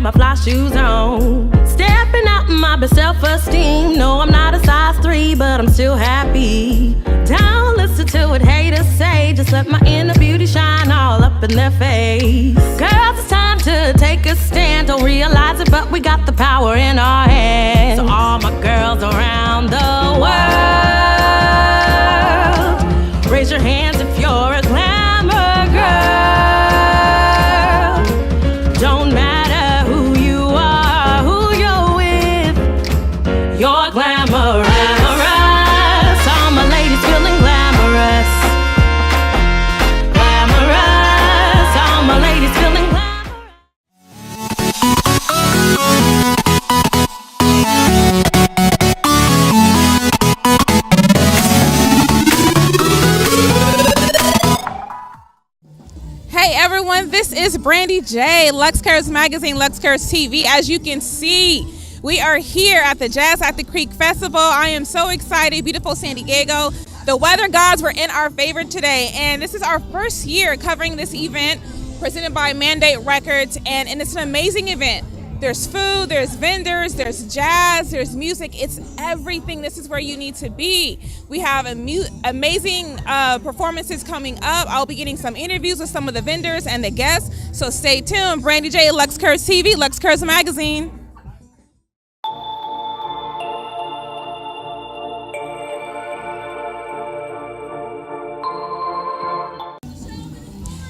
my fly shoes on. Stepping out my best self-esteem. No, I'm not a size 3, but I'm still happy. Don't listen to what haters say. Just let my inner beauty shine all up in their face. Girls, it's time to take a stand. Don't realize it, but we got the power in our hands. So all my girls around the world, raise your hands if you're a glamour girl. Don't matter who you are, who you're with, you're glamorous. All my ladies feeling glamorous. Glamorous. All my ladies feeling glamorous. Hey everyone, this is Brandee J, Luxe Kurves Magazine, Luxe Kurves TV. As you can see, we are here at the Jazz at the Creek Festival. I am so excited. Beautiful San Diego. The weather gods were in our favor today, and this is our first year covering this event presented by Mandate Records, and it's an amazing event. There's food, there's vendors, there's jazz, there's music. It's everything. This is where you need to be. We have amazing performances coming up. I'll be getting some interviews with some of the vendors and the guests, so stay tuned. Brandee J, Luxe Kurves TV, Luxe Kurves Magazine.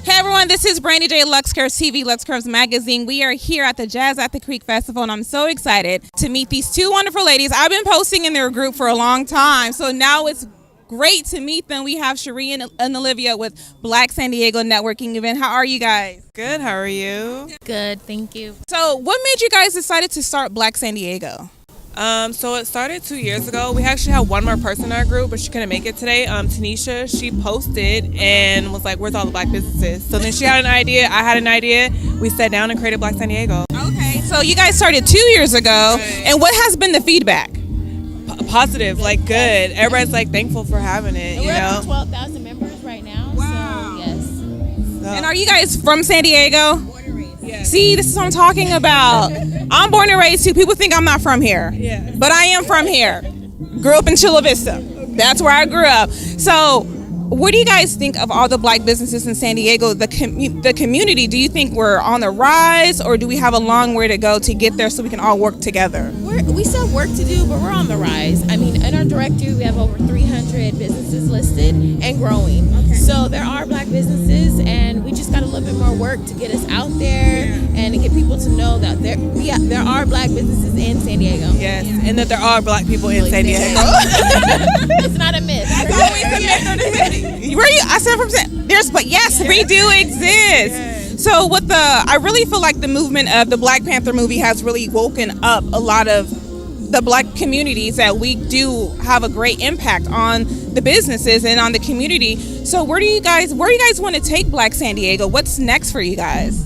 Hey everyone, this is Brandee J, Luxe Kurves TV, Luxe Kurves Magazine. We are here at the Jazz at the Creek Festival, and I'm so excited to meet these two wonderful ladies. I've been posting in their group for a long time, so now it's great to meet them. We have Cherie and Olivia with Black San Diego Networking Event. How are you guys? Good, how are you? Good, thank you. So what made you guys decide to start Black San Diego? So it started 2 years ago. We actually had one more person in our group, but she couldn't make it today. Tanisha, she posted and was like, where's all the black businesses? So then she had an idea, I had an idea. We sat down and created Black San Diego. Okay, so you guys started 2 years ago, and what has been the feedback? Positive, like good. Everybody's like thankful for having it, you We're know? up to 12,000 members right now, Wow. so yes. And are you guys from San Diego? Yes. See, this is what I'm talking about. I'm born and raised too. People think I'm not from here, but I am from here. Grew up in Chula Vista. That's where I grew up. So what do you guys think of all the black businesses in San Diego, the community? Do you think we're on the rise, or do we have a long way to go to get there so we can all work together? We still have work to do, but we're on the rise. I mean, in our directory, we have over 300 businesses listed and growing. Okay. So there are black businesses, and we just got a little bit more work to get us out there and to get people to know that there are black businesses in San Diego. Yes, and that there are black people in San Diego. It's not a myth. That's always a myth of the city. Where you? I said from there's, but yes, we do exist. Yes. So with I really feel like the movement of the Black Panther movie has really woken up a lot of the black communities, that we do have a great impact on the businesses and on the community. So where do you guys want to take Black San Diego? What's next for you guys?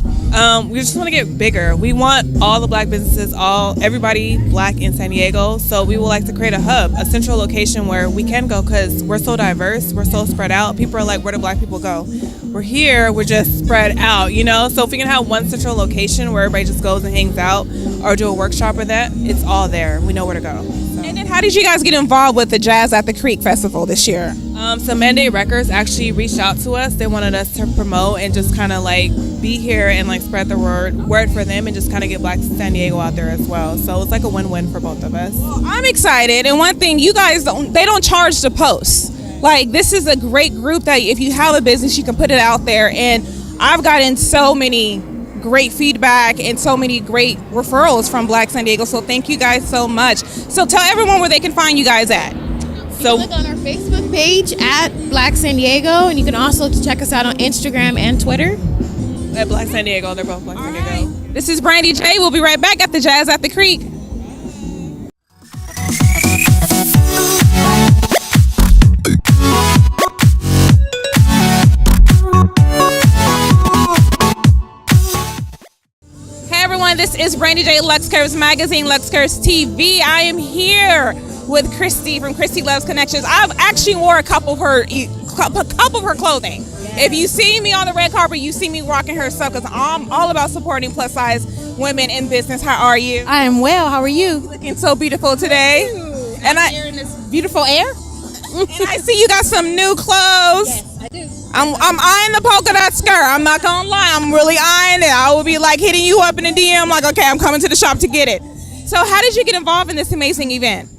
We just want to get bigger. We want all the black businesses, everybody black in San Diego. So we would like to create a hub, a central location where we can go, because we're so diverse, we're so spread out. People are like, where do black people go? We're here, we're just spread out, you know? So if we can have one central location where everybody just goes and hangs out, or do a workshop or that, it's all there. We know where to go. So. And then how did you guys get involved with the Jazz at the Creek Festival this year? So Mandate Records actually reached out to us. They wanted us to promote and just kind of like be here and like spread the word for them, and just kind of get Black San Diego out there as well. So it's like a win-win for both of us. Well, I'm excited, and one thing, you guys they don't charge to post. Like, this is a great group that if you have a business, you can put it out there, and I've gotten so many great feedback and so many great referrals from Black San Diego, so thank you guys so much. So tell everyone where they can find you guys at. So click on our Facebook page at Black San Diego, and you can also check us out on Instagram and Twitter. At Black San Diego, they're both Black San Diego. This is Brandee J. We'll be right back at the Jazz at the Creek. Hey everyone, this is Brandee J, Luxe Kurves Magazine, Luxe Kurves TV. I am here with Christy from Christy Loves Connections. I've actually wore a couple of her couple of her clothing. If you see me on the red carpet, you see me rocking her stuff because I'm all about supporting plus size women in business. How are you? I am well. How are you? Looking so beautiful today. And Here in this beautiful air. and I see you got some new clothes. Yes, I do. I'm eyeing the polka dot skirt. I'm not gonna lie, I'm really eyeing it. I will be like hitting you up in a DM, like, okay, I'm coming to the shop to get it. So how did you get involved in this amazing event?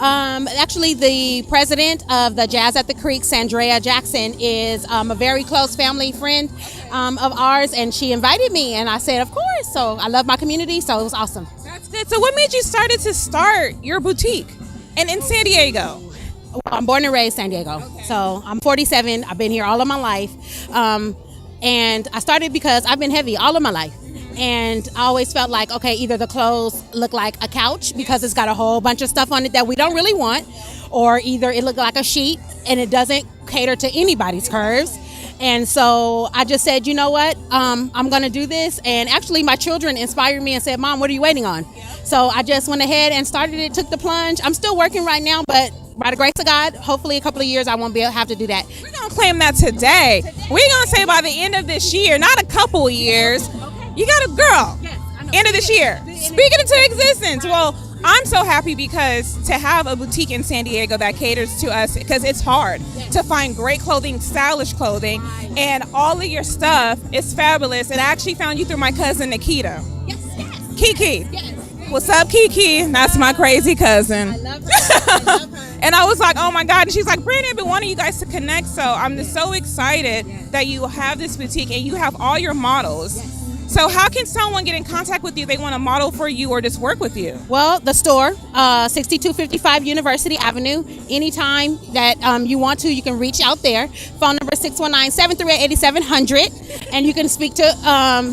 Actually, the president of the Jazz at the Creek, Sandrea Jackson, is a very close family friend of ours, and she invited me, and I said, of course. So I love my community, so it was awesome. That's good. So what made you start your boutique and in San Diego? Well, I'm born and raised San Diego, so I'm 47. I've been here all of my life, and I started because I've been heavy all of my life. And I always felt like, okay, either the clothes look like a couch because it's got a whole bunch of stuff on it that we don't really want, or either it looked like a sheet and it doesn't cater to anybody's curves. And so I just said, you know what, I'm going to do this. And actually my children inspired me and said, Mom, what are you waiting on? So I just went ahead and started it, took the plunge. I'm still working right now, but by the grace of God, hopefully a couple of years I won't have to do that. We're going to claim that today. We're going to say by the end of this year, not a couple of years. You got a girl. Yes, I know. End of this year. Speaking into existence. Well, I'm so happy because to have a boutique in San Diego that caters to us, because it's hard to find great clothing, stylish clothing, and all of your stuff is fabulous. And I actually found you through my cousin Nikita. Yes. Kiki. Yes. What's up, Kiki? That's my crazy cousin. I love her. I love her. And I was like, oh my God. And she's like, Brandee, I've been wanting you guys to connect. So I'm just so excited that you have this boutique and you have all your models. So how can someone get in contact with you if they want to model for you or just work with you? Well, the store, 6255 University Avenue. Anytime that you want to, you can reach out there. Phone number 619-738-8700. And you can speak to,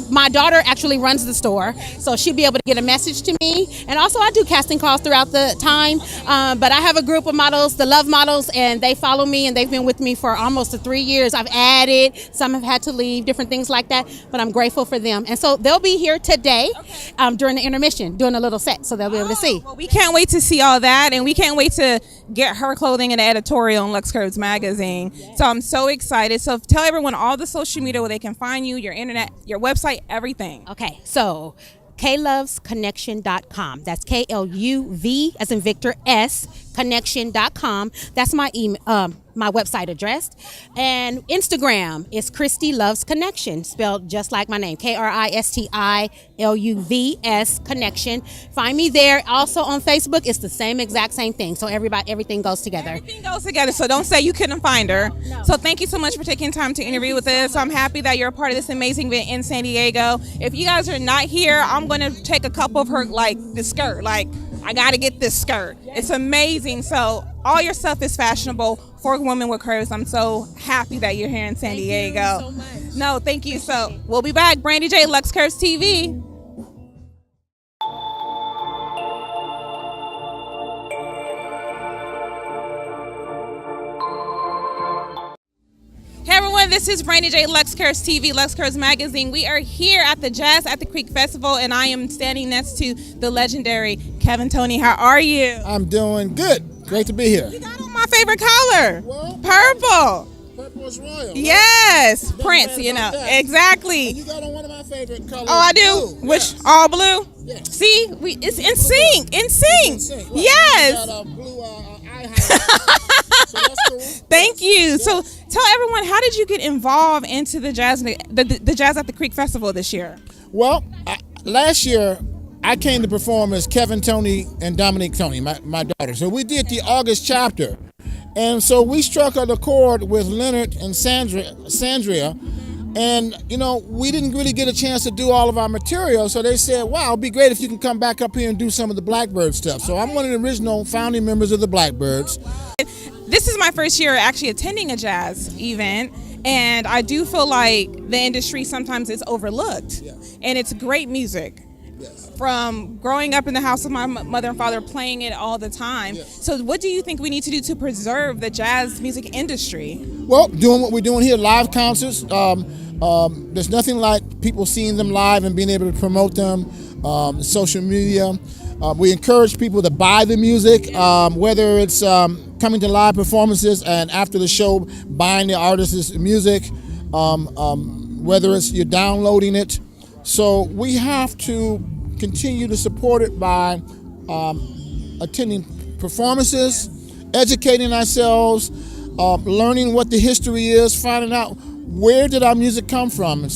my daughter actually runs the store, so she'll be able to get a message to me. And also I do casting calls throughout the time, but I have a group of models, the Love Models, and they follow me and they've been with me for almost 3 years. I've added, some have had to leave, different things like that, but I'm grateful for them. And so they'll be here today during the intermission, doing a little set, so they'll be able to see. Well, we can't wait to see all that, and we can't wait to get her clothing in the editorial in Luxe Kurves magazine. So I'm so excited. So tell everyone all the social media where they can find you, your internet, your website, everything. Okay, so KLovesConnection.com. That's KLUV as in Victor S connection.com. That's my email, my website address. And Instagram is Christy Loves Connection, spelled just like my name, KRISTILUVS Connection. Find me there. Also on Facebook, it's the same thing. So everything goes together. Everything goes together. So don't say you couldn't find her. No. So thank you so much for taking time to interview with us. I'm happy that you're a part of this amazing event in San Diego. If you guys are not here, I'm going to take a couple of her, like the skirt, like I got to get this skirt. It's amazing. So all your stuff is fashionable for women with curves. I'm so happy that you're here in San Diego. Thank you so much. No, thank you. So we'll be back. Brandee J, Luxe Kurves TV. Hey everyone, this is Brandee J, Luxe Kurves TV, Luxe Kurves Magazine. We are here at the Jazz at the Creek Festival, and I am standing next to the legendary Toney. How are you? I'm doing good. Great to be here. You got on my favorite color, Well, purple. purple is royal. Right? Yes, Nothing Prince, bad you know, about that. exactly. And you got on one of my favorite colors. Oh, I do? Blue. Which, Yes. all blue? Yes. See, it's in sync, in sync. In sync, right. Yes. You got a blue eye highlight. So that's cool. Thank you. So tell everyone, how did you get involved into the Jazz at the Creek Festival this year? Well, last year, I came to perform as Kevin Toney and Dominique Toney, my daughter. So we did the August chapter. And so we struck a chord with Leonard and Sandria. And, you know, we didn't really get a chance to do all of our material. So they said, wow, it'd be great if you can come back up here and do some of the BlackByrds stuff. So I'm one of the original founding members of the BlackByrds. This is my first year actually attending a jazz event. And I do feel like the industry sometimes is overlooked. Yes. And it's great music. Yes. From growing up in the house with my mother and father playing it all the time. Yes. So what do you think we need to do to preserve the jazz music industry? Well, doing what we're doing here, live concerts. There's nothing like people seeing them live and being able to promote them. Social media. We encourage people to buy the music, whether it's coming to live performances, and after the show, buying the artist's music, whether it's you're downloading it. So we have to continue to support it by attending performances, educating ourselves, learning what the history is, finding out where did our music come from,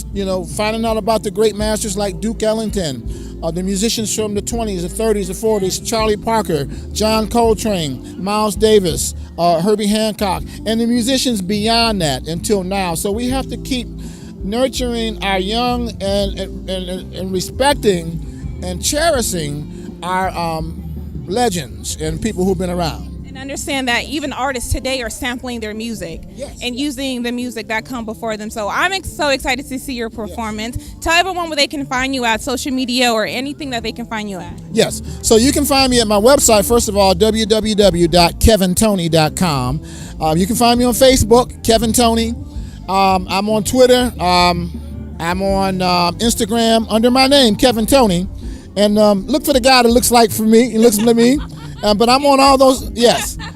finding out about the great masters like Duke Ellington, the musicians from the 20s, the 30s, the 40s, Charlie Parker, John Coltrane, Miles Davis, Herbie Hancock, and the musicians beyond that until now. So we have to keep nurturing our young and respecting and cherishing our legends and people who've been around. And understand that even artists today are sampling their music and using the music that come before them. So I'm so excited to see your performance. Tell everyone where they can find you at, social media or anything that they can find you at. Yes. So you can find me at my website, first of all, www.kevintoney.com. You can find me on Facebook, Kevin Toney. I'm on Twitter. I'm on Instagram under my name, Kevin Toney. And look for the guy that looks like me. But I'm on all those,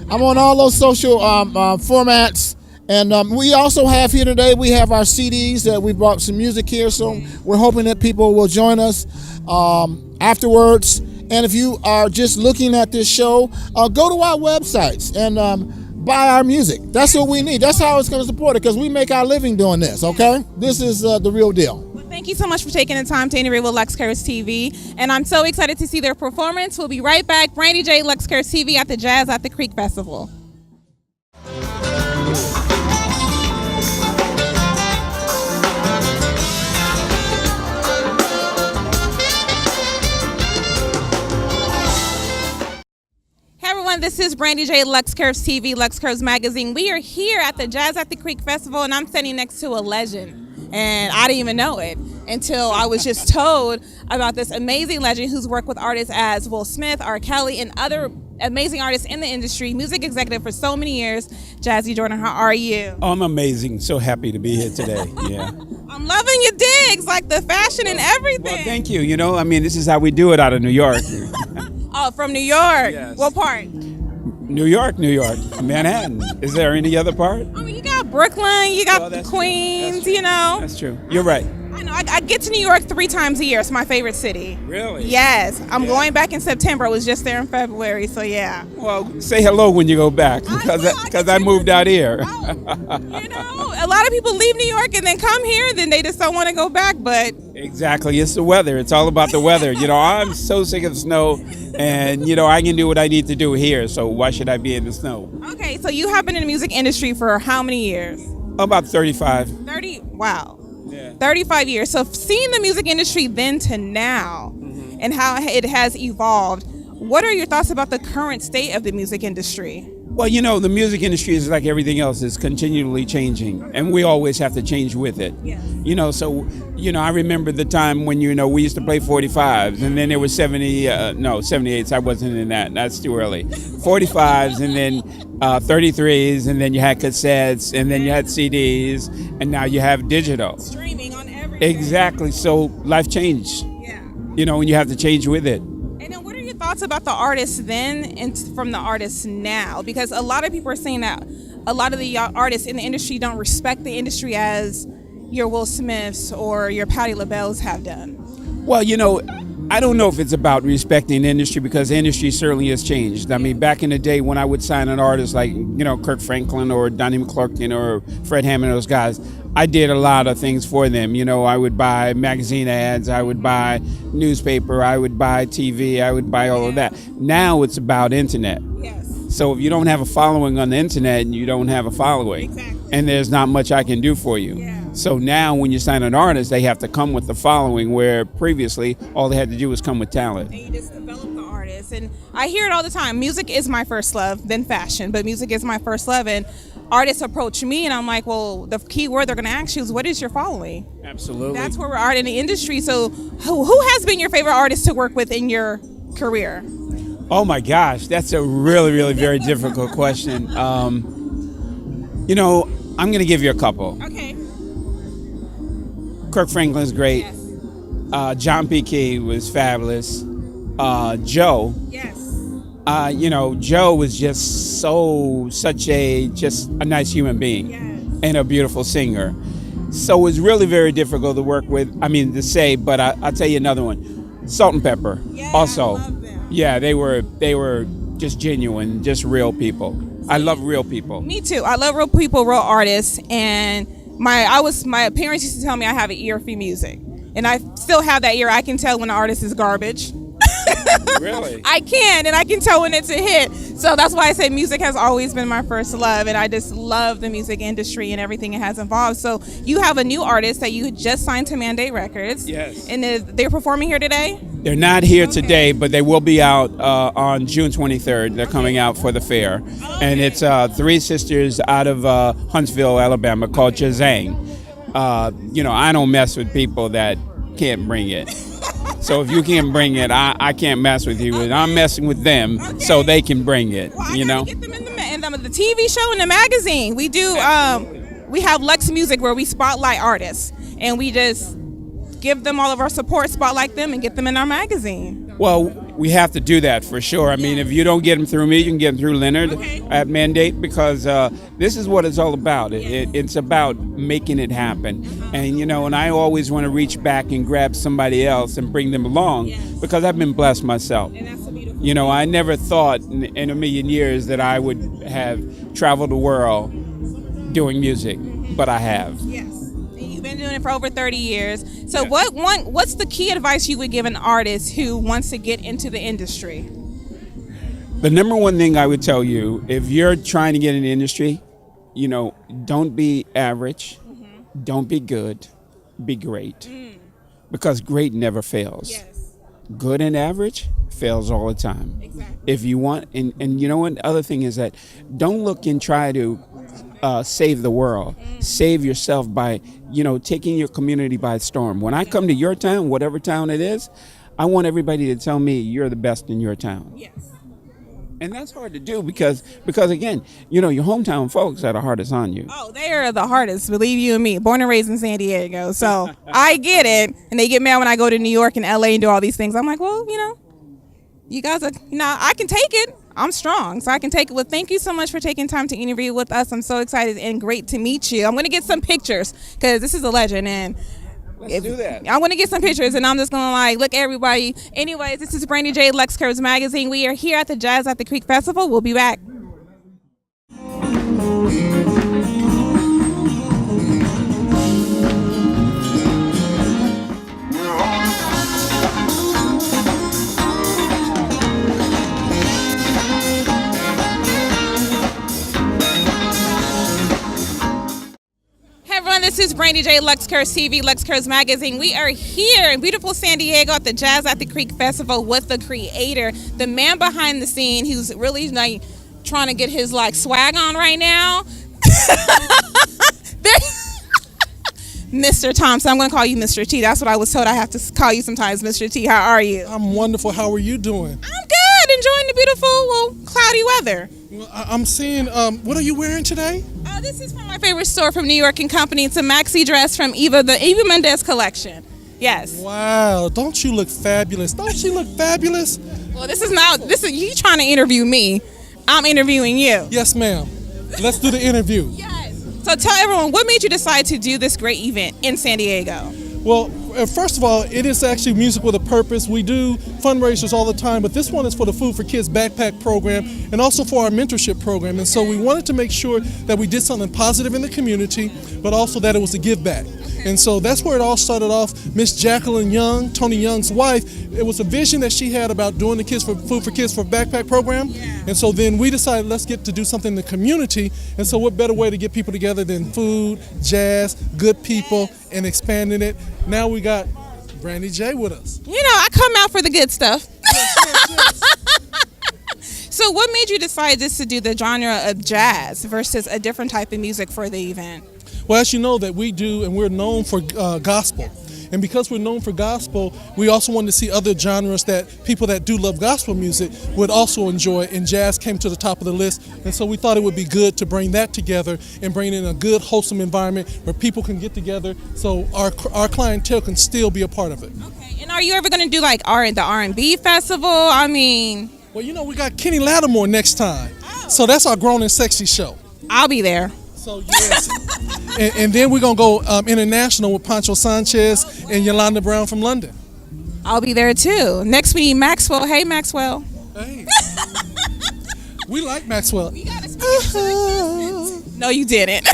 I'm on all those social formats. And we also have here today, we have our CDs that we brought some music here. So we're hoping that people will join us afterwards. And if you are just looking at this show, go to our websites and buy our music. That's what we need. That's how it's going to support it, because we make our living doing this, okay? This is the real deal. Thank you so much for taking the time to interview with Luxe Kurves TV. And I'm so excited to see their performance. We'll be right back. Brandee J, Luxe Kurves TV at the Jazz at the Creek Festival. Hey everyone, this is Brandee J, Luxe Kurves TV, Luxe Kurves Magazine. We are here at the Jazz at the Creek Festival, and I'm standing next to a legend. And I didn't even know it until I was just told about this amazing legend who's worked with artists as Will Smith, R. Kelly, and other amazing artists in the industry, music executive for so many years. Jazzy Jordan, how are you? Oh, I'm amazing. So happy to be here today. Yeah. I'm loving your digs, like the fashion and everything. Well, thank you. This is how we do it out of New York. Oh, from New York? Yes. What part? New York, Manhattan. Is there any other part? I mean, you got Brooklyn, you got Queens, That's true. You're right. I know. I get to New York 3 times a year. It's my favorite city. Really? Yes. I'm going back in September. I was just there in February, so yeah. Well, say hello when you go back, because I moved out here. A lot of people leave New York and then come here, and then they just don't want to go back, but... Exactly. It's the weather. It's all about the weather. I'm so sick of snow, and, I can do what I need to do here, so why should I be in the snow? Okay, so you have been in the music industry for how many years? About 35. 30? Wow. Yeah. 35 years. So seeing the music industry then to now and how it has evolved, what are your thoughts about the current state of the music industry? Well, the music industry is like everything else. It's continually changing, and we always have to change with it. Yes. I remember the time when, we used to play 45s, and then there was 78s. I wasn't in that. That's too early. 45s, and then 33s, and then you had cassettes, and then you had CDs, and now you have digital. Streaming on everything. Exactly. So life changed. Yeah. And you have to change with it. And then what are your thoughts about the artists then and from the artists now? Because a lot of people are saying that a lot of the artists in the industry don't respect the industry as your Will Smiths or your Patti LaBelle's have done. Well, I don't know if it's about respecting the industry, because the industry certainly has changed. I mean, back in the day when I would sign an artist like, Kirk Franklin or Donnie McClurkin or Fred Hammond, those guys, I did a lot of things for them. I would buy magazine ads, I would buy newspaper, I would buy TV, I would buy all of that. Now it's about internet. Yes. So if you don't have a following on the internet, you don't have a following. Exactly. And there's not much I can do for you. Yeah. So now when you sign an artist, they have to come with the following, where previously all they had to do was come with talent. And you just develop the artist. And I hear it all the time. Music is my first love, then fashion, but music is my first love. And artists approach me and I'm like, well, the key word they're going to ask you is, what is your following? Absolutely. That's where we are in the industry. So who has been your favorite artist to work with in your career? Oh my gosh, that's a really, really very difficult question. I'm going to give you a couple. Okay. Kirk Franklin's great. Yes. John P. Key was fabulous. Joe. Yes. Joe was just such a nice human being and a beautiful singer. So it was really very difficult to work with. To say, but I'll tell you another one. Salt and Pepper. Also. I love them. Yeah, they were just genuine, just real people. I love real people. Me too. I love real people, real artists, and my parents used to tell me I have an ear for music, and I still have that ear. I can tell when an artist is garbage. Really? I can tell when it's a hit. So that's why I say music has always been my first love, and I just love the music industry and everything it has involved. So you have a new artist that you just signed to Mandate Records. Yes. And they're performing here today? They're not here today, but they will be out on June 23rd. They're coming out for the fair. And it's three sisters out of Huntsville, Alabama, called Jazang. I don't mess with people that can't bring it. So if you can't bring it, I can't mess with you. And I'm messing with them so they can bring it, Well, I gotta get them in the TV show and the magazine. We do, we have Luxe Music where we spotlight artists. And we just give them all of our support, spotlight them, and get them in our magazine. Well, we have to do that for sure. If you don't get them through me, you can get them through Leonard at Mandate, because this is what it's all about. It's about making it happen. And I always want to reach back and grab somebody else and bring them along, because I've been blessed myself. And that's so beautiful. I never thought in a million years that I would have traveled the world doing music, but I have. Yes. You've been doing it for over 30 years. So what's the key advice you would give an artist who wants to get into the industry? The number one thing I would tell you, if you're trying to get in the industry, don't be average, don't be good, be great. Because great never fails. Yes. Good and average fails all the time. Exactly. If you want, and you know what, the other thing is that don't look and try to save the world. Save yourself by, taking your community by storm. When I come to your town, whatever town it is, I want everybody to tell me you're the best in your town. Yes. And that's hard to do because again, your hometown folks are the hardest on you. Oh, they are the hardest, believe you and me. Born and raised in San Diego. So I get it. And they get mad when I go to New York and LA and do all these things. I'm like, well, you guys are, I can take it. I'm strong, so I can take it. Well, thank you so much for taking time to interview with us. I'm so excited and great to meet you. I'm going to get some pictures because this is a legend. And Let's do that. I want to get some pictures, and I'm just going to look at everybody. Anyways, this is Brandee J, Luxe Kurves Magazine. We are here at the Jazz at the Creek Festival. We'll be back. This is Brandee J, Luxe Kurves TV, Luxe Kurves Magazine. We are here in beautiful San Diego at the Jazz at the Creek Festival with the creator, the man behind the scene who's really trying to get his swag on right now. Mr. Thompson. I'm going to call you Mr. T. That's what I was told I have to call you sometimes, Mr. T. How are you? I'm wonderful. How are you doing? I'm good. Enjoying the beautiful, cloudy weather. Well, I'm seeing, what are you wearing today? This is from my favorite store from New York and Company. It's a maxi dress from the Eva Mendes collection. Yes. Wow. Don't you look fabulous? Don't she look fabulous? Well, this is you trying to interview me. I'm interviewing you. Yes, ma'am. Let's do the interview. Yes. So tell everyone, what made you decide to do this great event in San Diego? Well, first of all, it is actually music with a purpose. We do fundraisers all the time, but this one is for the Food for Kids backpack program and also for our mentorship program. And so we wanted to make sure that we did something positive in the community, but also that it was a give back. And so that's where it all started off. Miss Jacqueline Young, Toney Young's wife, it was a vision that she had about doing the kids for Food for Kids for backpack program. And so then we decided, let's get to do something in the community. And so what better way to get people together than food, jazz, good people, and expanding it. Now we got Brandee J with us. I come out for the good stuff. So what made you decide just to do the genre of jazz versus a different type of music for the event? Well, as you know that we do, and we're known for gospel. And because we're known for gospel, we also wanted to see other genres that people that do love gospel music would also enjoy, and jazz came to the top of the list. And so we thought it would be good to bring that together and bring in a good, wholesome environment where people can get together so our clientele can still be a part of it. Okay, and are you ever going to do the R&B festival? Well, we got Kenny Lattimore next time. So that's our Grown and Sexy show. I'll be there. So yes. and then we're going to go international with Pancho Sanchez and Yolanda Brown from London. I'll be there too. Next we need Maxwell. Hey, Maxwell. Hey. We like Maxwell. No, you didn't. I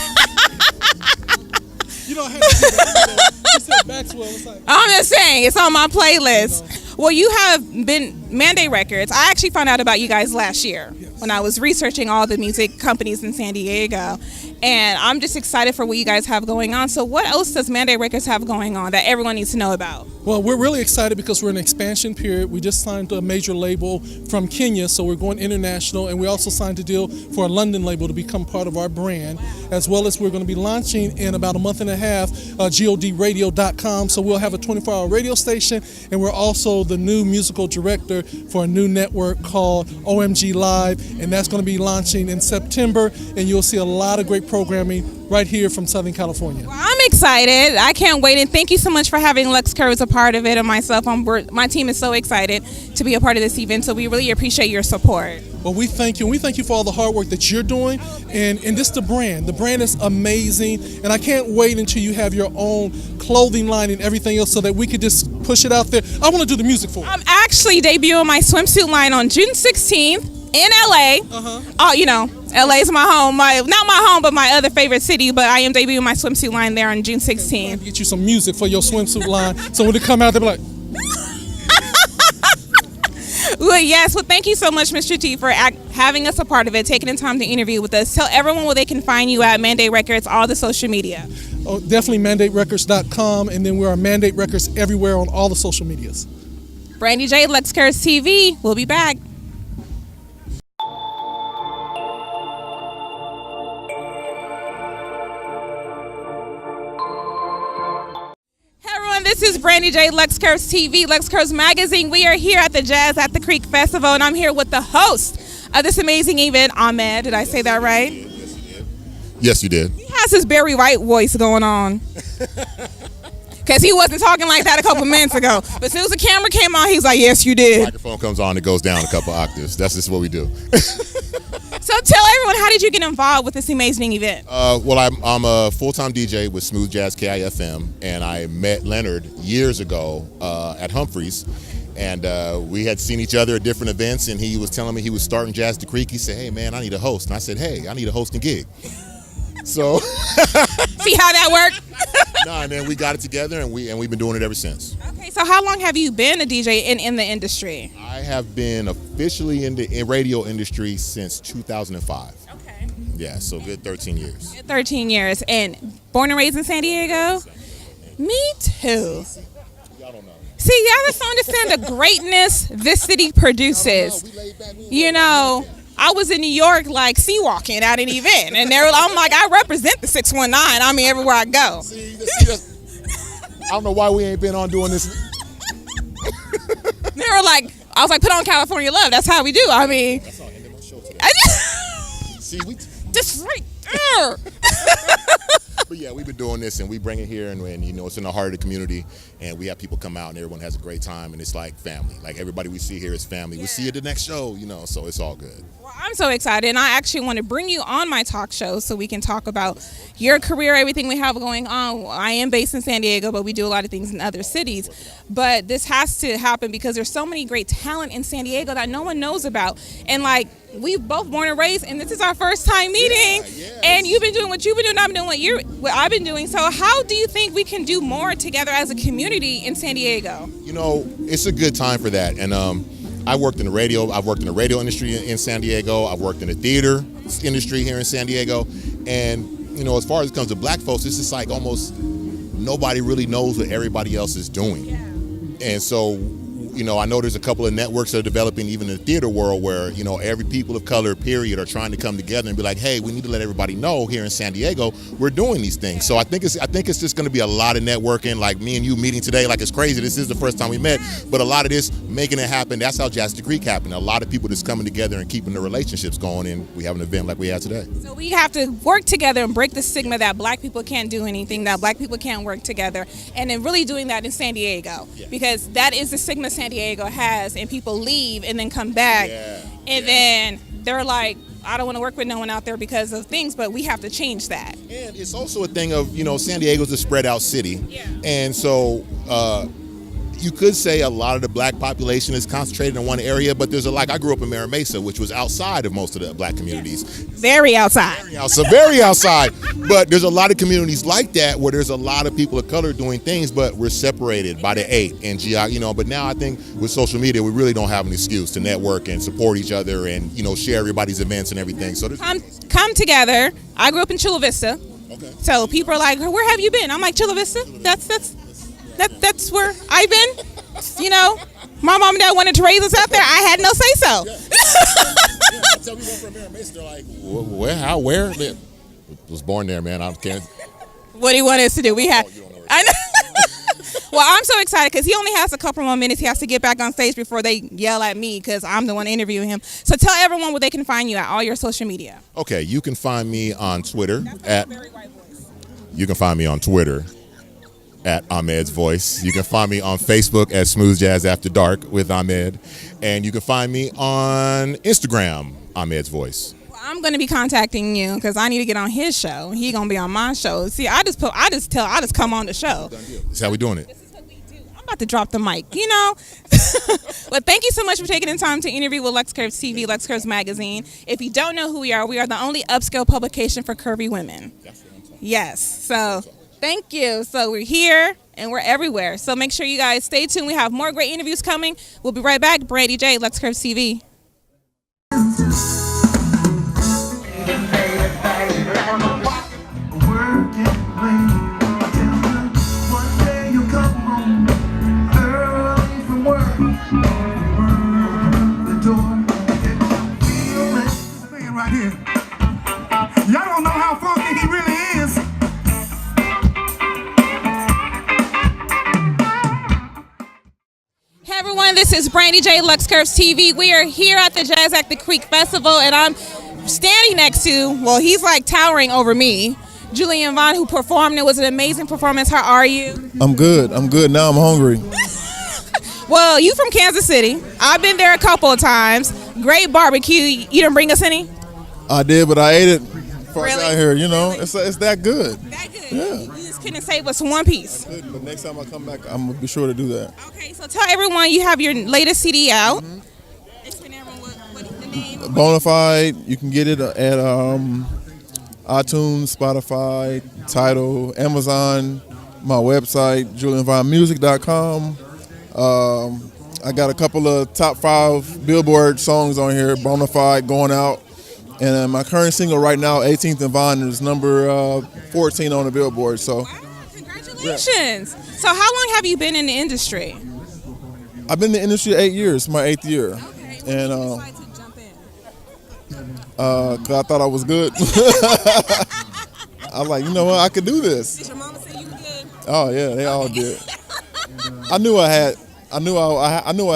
had to do that. You said Maxwell. It's like, I'm just saying, it's on my playlist. Well, you have been Mandate Records. I actually found out about you guys last year when I was researching all the music companies in San Diego. And I'm just excited for what you guys have going on. So what else does Mandate Records have going on that everyone needs to know about? Well, we're really excited because we're in an expansion period. We just signed a major label from Kenya, so we're going international. And we also signed a deal for a London label to become part of our brand, as well as we're going to be launching in about a month and a half, godradio.com. So we'll have a 24-hour radio station, and we're also the new musical director for a new network called OMG Live, and that's going to be launching in September, and you'll see a lot of great programming right here from Southern California. Well, I'm excited. I can't wait, and thank you so much for having Luxe Kurves a part of it, and myself. My team is so excited to be a part of this event, so we really appreciate your support. Well, we thank you, and we thank you for all the hard work that you're doing, and just the brand. The brand is amazing, and I can't wait until you have your own clothing line and everything else so that we could just push it out there. I want to do the music for it. I'm actually debuting my swimsuit line on June 16th in LA. LA is my home. Not my home, but my other favorite city. But I am debuting my swimsuit line there on June 16th. Get you some music for your swimsuit line, so when they come out, they'll be like. Well, yes. Well, thank you so much, Mr. T, for having us a part of it, taking the time to interview with us. Tell everyone where they can find you at Mandate Records, all the social media. Oh, definitely mandaterecords.com, and then we're on Mandate Records everywhere on all the social medias. Brandee J, Luxe Kurves TV. We'll be back. This is Brandee J, Luxe Kurves TV, Luxe Kurves Magazine. We are here at the Jazz at the Creek Festival, and I'm here with the host of this amazing event, Ahmed. Did I say that right? Yes, you did. He has his Barry White voice going on. Because he wasn't talking like that a couple minutes ago. But as soon as the camera came on, he's like, yes, you did. The microphone comes on, it goes down a couple octaves. That's just what we do. So tell everyone, how did you get involved with this amazing event? Well, I'm a full-time DJ with Smooth Jazz KIFM, and I met Leonard years ago at Humphreys, and we had seen each other at different events, and he was telling me he was starting Jazz at the Creek. He said, hey, man, I need a host. And I said, hey, I need a hosting gig. So see how that worked? Nah, man, we got it together, and we've been doing it ever since. Okay, so how long have you been a DJ in the industry? I have been officially in the radio industry since 2005. Okay. Yeah, so good 13 years. 13 years. And born and raised in San Diego? Me too. Y'all don't know. See, y'all just don't understand the greatness this city produces. I was in New York, like, sea walking at an event, and I'm like, I represent the 619. I mean, everywhere I go. See, I don't know why we ain't been on doing this. They were like, I was like, put on California Love. That's how we do. I mean, That's our end of my show today. See, we just right there. But yeah, we've been doing this, and we bring it here, and it's in the heart of the community, and we have people come out, and everyone has a great time, and it's like family. Like, everybody we see here is family. Yeah. We see you at the next show, so it's all good. Well, I'm so excited, and I actually want to bring you on my talk show so we can talk about your career, everything we have going on. I am based in San Diego, but we do a lot of things in other cities. But this has to happen because there's so many great talent in San Diego that no one knows about. And like, we've both born and raised, and this is our first time meeting. Yeah. And you've been doing what you've been doing, I've been doing what I've been doing. So how do you think we can do more together as a community in San Diego? It's a good time for that. And I've worked in the radio industry in San Diego. I've worked in the theater industry here in San Diego. And, as far as it comes to black folks, it's just like almost nobody really knows what everybody else is doing. Yeah. And so, I know there's a couple of networks that are developing even in the theater world where, every people of color, period, are trying to come together and be like, hey, we need to let everybody know here in San Diego we're doing these things. So I think it's just going to be a lot of networking, like me and you meeting today. Like, it's crazy. This is the first time we met, but a lot of this making it happen. That's how Jazz at the Creek happened. A lot of people just coming together and keeping the relationships going, and we have an event like we had today. So we have to work together and break the stigma that black people can't do anything, that black people can't work together, and then really doing that in San Diego, because that is the stigma San San Diego has, and people leave and then come back, and then they're like, I don't want to work with no one out there because of things, but we have to change that. And it's also a thing of, San Diego's a spread out city. And so you could say a lot of the black population is concentrated in one area, but there's I grew up in Mira Mesa, which was outside of most of the black communities. Very outside. Very outside. But there's a lot of communities like that where there's a lot of people of color doing things, but we're separated by the 8 and but now I think with social media, we really don't have an excuse to network and support each other and, share everybody's events and everything. So come together. I grew up in Chula Vista. Okay. So people are like, where have you been? I'm like, Chula Vista. That's where I've been. My mom and dad wanted to raise us out there. I had no say so. Tell me from Mira Mesa, they're like, where? I was born there, man. I can't. What do you want us to do? I know. Well, I'm so excited because he only has a couple more minutes. He has to get back on stage before they yell at me because I'm the one interviewing him. So tell everyone where they can find you at all your social media. Okay, you can find me on Twitter You can find me on Twitter at Ahmed's Voice. You can find me on Facebook at Smooth Jazz After Dark with Ahmed, and you can find me on Instagram, Ahmed's Voice. I'm gonna be contacting you because I need to get on his show. He gonna be on my show. See, I just come on the show. That's how we doing it. This is what we do. I'm about to drop the mic, But thank you so much for taking the time to interview with Luxe Kurves TV, Luxe Kurves Magazine. If you don't know who we are the only upscale publication for curvy women. Yes. So thank you. So we're here and we're everywhere. So make sure you guys stay tuned. We have more great interviews coming. We'll be right back. Brandee J, Luxe Kurves TV. Right here. Y'all don't know how funky he really is. Hey everyone, this is Brandee J, Luxe Kurves TV. We are here at the Jazz at the Creek Festival, and I'm standing next to, he's like towering over me, Julian Vaughn, who performed. It was an amazing performance. How are you? I'm good. Now I'm hungry. Well, you from Kansas City. I've been there a couple of times. Great barbecue. You didn't bring us any? I did, but I ate it before I got here. It's that good. That good? Yeah. You just couldn't save us one piece. Good, but next time I come back, I'm gonna be sure to do that. Okay, so tell everyone you have your latest CD out. Explain to everyone what the name. Bonafide. You can get it at iTunes, Spotify, Tidal, Amazon, my website, julianvinemusic.com. I got a couple of top 5 Billboard songs on here, Bonafide, Going Out. And my current single right now, 18th and Vine, is number 14 on the Billboard. So, wow, congratulations. Yeah. So how long have you been in the industry? I've been in the industry 8 years, my 8th year. Okay. And decide to jump in? Cause I thought I was good. I was like, you know what, I could do this. Did your mama say you were good? Oh yeah, they all did. I knew I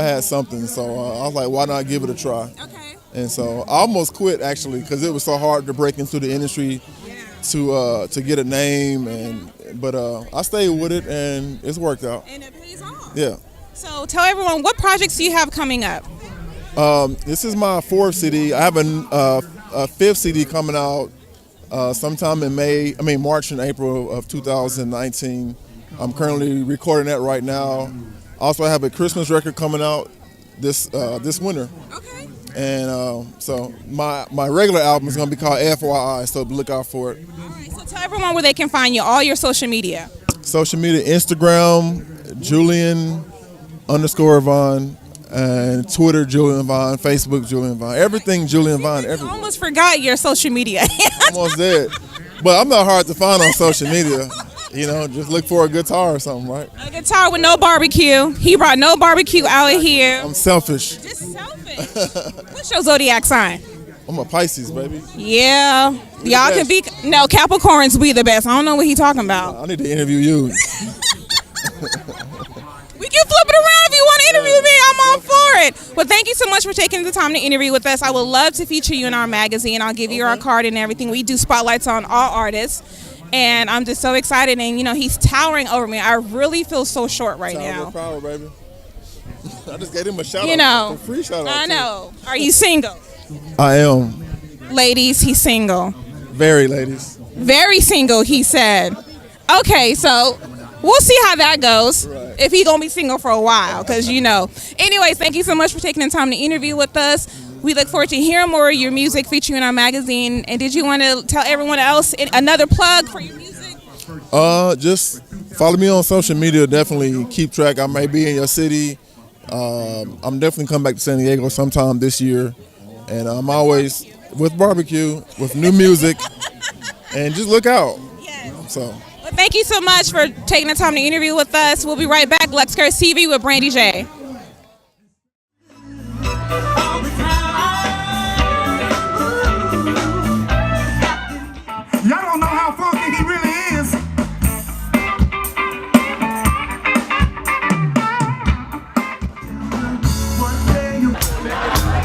had something, so I was like, why not give it a try? Okay. And so I almost quit actually because it was so hard to break into the industry to get a name, but I stayed with it and it's worked out. And it pays off. Yeah. So tell everyone, what projects do you have coming up? This is my 4th CD. I have a 5th CD coming out sometime in March and April of 2019. I'm currently recording that right now. Also, I have a Christmas record coming out this winter. Okay. And so my regular album is going to be called FYI, so look out for it. All right, so tell everyone where they can find you, all your social media. Social media, Instagram, Julian_Vaughn, and Twitter, Julian Vaughn, Facebook, Julian Vaughn. Everything Julian Vaughn, everything. I almost forgot your social media. Almost did. But I'm not hard to find on social media. Just look for a guitar or something, right? A guitar with no barbecue. He brought no barbecue out here. I'm selfish. Just selfish. What's your zodiac sign? I'm a Pisces, baby. Yeah. Y'all can be. No, Capricorns be the best. I don't know what he's talking about. I need to interview you. We can flip it around if you want to interview me. I'm all for it. Well, thank you so much for taking the time to interview with us. I would love to feature you in our magazine. I'll give you our card and everything. We do spotlights on all artists. And I'm just so excited. And, he's towering over me. I really feel so short right now. Power, baby. I just gave him a shout out. You know, A free shout out. I know. Are you single? I am. Ladies, he's single. Very, ladies. Very single, he said. Okay, so we'll see how that goes. Right. If he gonna be single for a while, because you know. Anyways, thank you so much for taking the time to interview with us. We look forward to hearing more of your music featuring in our magazine. And did you want to tell everyone else another plug for your music? Just follow me on social media. Definitely keep track. I may be in your city. I'm definitely coming back to San Diego sometime this year. And I'm always with barbecue, with new music. And just look out. Yes. So. Well, thank you so much for taking the time to interview with us. We'll be right back. Luxe Kurves TV with Brandee J. Y'all don't know how funky he really is.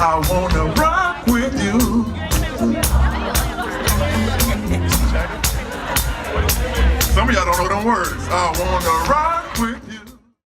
I wanna rock with you. Some of y'all don't know them words. I wanna rock with you.